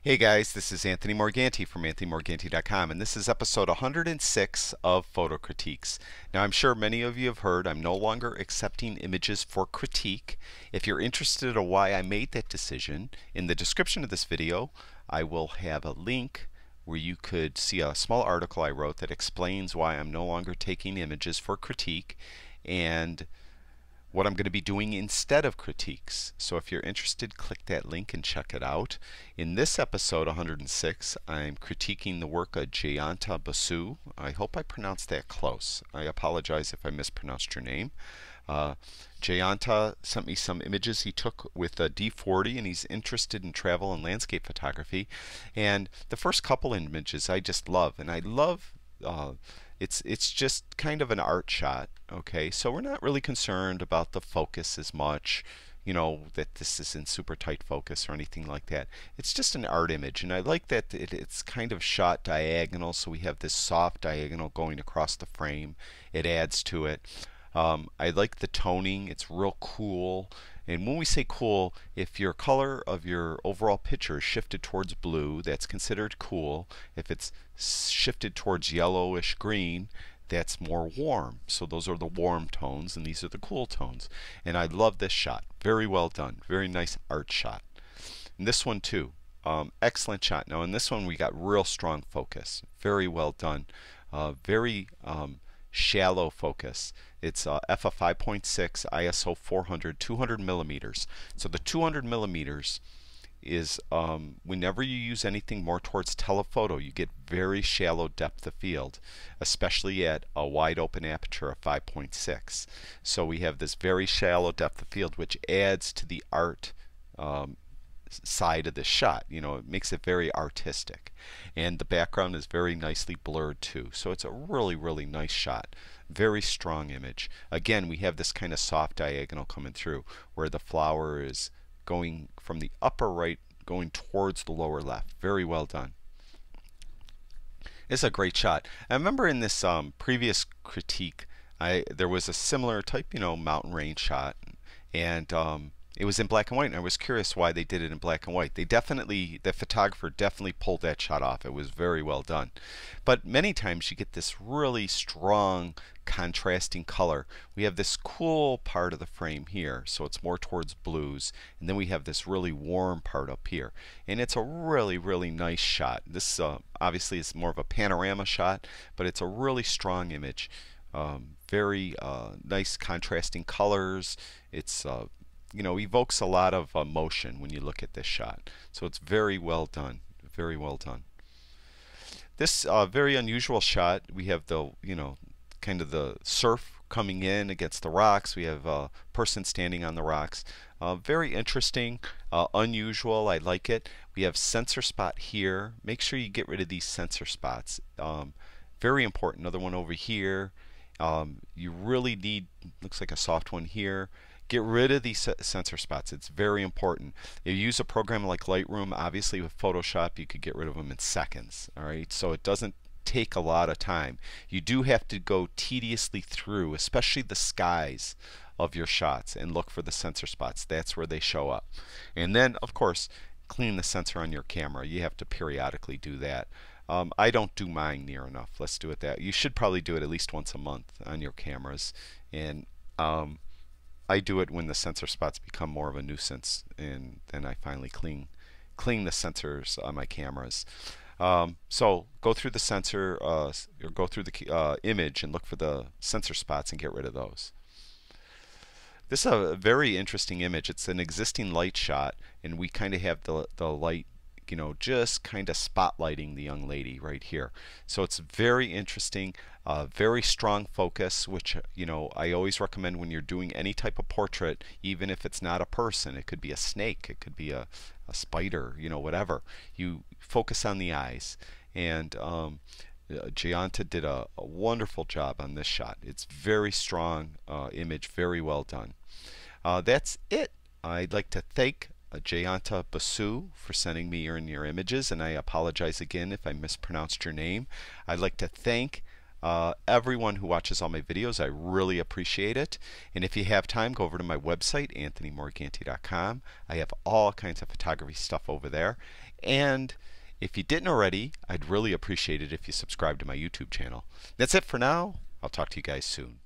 Hey guys, this is Anthony Morganti from AnthonyMorganti.com, and this is episode 106 of Photo Critiques. Now, I'm sure many of you have heard I'm no longer accepting images for critique. If you're interested in why I made that decision, in the description of this video, I will have a link where you could see a small article I wrote that explains why I'm no longer taking images for critique and what I'm going to be doing instead of critiques. So if you're interested, click that link and check it out. In this episode 106, I'm critiquing the work of Jayanta Basu. I hope I pronounced that close. I apologize if I mispronounced your name. Jayanta sent me some images he took with a D40, and he's interested in travel and landscape photography. And the first couple images I just love, and I love it's just kind of an art shot. Okay, so we're not really concerned about the focus as much, that this is in super tight focus or anything like that. It's just an art image, and I like that it's kind of shot diagonal, so we have this soft diagonal going across the frame. It adds to it. I like the toning. It's real cool. And when we say cool, if your color of your overall picture is shifted towards blue, that's considered cool. If it's shifted towards yellowish green, that's more warm. So those are the warm tones, and these are the cool tones. And I love this shot. Very well done. Very nice art shot. And this one too. Excellent shot. Now in this one we got real strong focus. Very well done. Very shallow focus. It's f of 5.6, ISO 400, 200 millimeters. So the 200 millimeters is whenever you use anything more towards telephoto, you get very shallow depth of field, especially at a wide open aperture of 5.6. So we have this very shallow depth of field, which adds to the art side of the shot. It makes it very artistic, and the background is very nicely blurred too. So it's a really nice shot. Very strong image. Again, we have this kind of soft diagonal coming through where the flower is going from the upper right going towards the lower left. Very well done. It's a great shot. I remember in this previous critique there was a similar type mountain range shot, and it was in black and white, and I was curious why they did it in black and white. The photographer definitely pulled that shot off. It was very well done. But many times you get this really strong contrasting color. We have this cool part of the frame here, so it's more towards blues, and then we have this really warm part up here. And it's a really nice shot. This obviously is more of a panorama shot, but it's a really strong image. Very nice contrasting colors. It's evokes a lot of emotion when you look at this shot. So it's very well done. Very well done. This very unusual shot, we have the, kind of the surf coming in against the rocks. We have a person standing on the rocks. Very interesting, unusual. I like it. We have sensor spot here. Make sure you get rid of these sensor spots. Very important. Another one over here. You really need, looks like a soft one here. Get rid of these sensor spots. It's very important. If you use a program like Lightroom, obviously with Photoshop you could get rid of them in seconds. Alright, so it doesn't take a lot of time. You do have to go tediously through, especially the skies of your shots, and look for the sensor spots. That's where they show up. And then, of course, clean the sensor on your camera. You have to periodically do that. I don't do mine near enough. Let's do it that. You should probably do it at least once a month on your cameras. And I do it when the sensor spots become more of a nuisance, and then I finally clean the sensors on my cameras. So go through the sensor, or go through the image and look for the sensor spots and get rid of those. This is a very interesting image. It's an existing light shot, and we kind of have the light just kind of spotlighting the young lady right here. So it's very interesting, very strong focus, which I always recommend when you're doing any type of portrait, even if it's not a person. It could be a snake, it could be a spider, whatever. You focus on the eyes, and Jayanta did a wonderful job on this shot. It's very strong image, very well done. That's it. I'd like to thank Jayanta Basu for sending me your images, and I apologize again if I mispronounced your name. I'd like to thank everyone who watches all my videos. I really appreciate it. And if you have time, go over to my website, anthonymorganti.com. I have all kinds of photography stuff over there. And if you didn't already, I'd really appreciate it if you subscribe to my YouTube channel. That's it for now. I'll talk to you guys soon.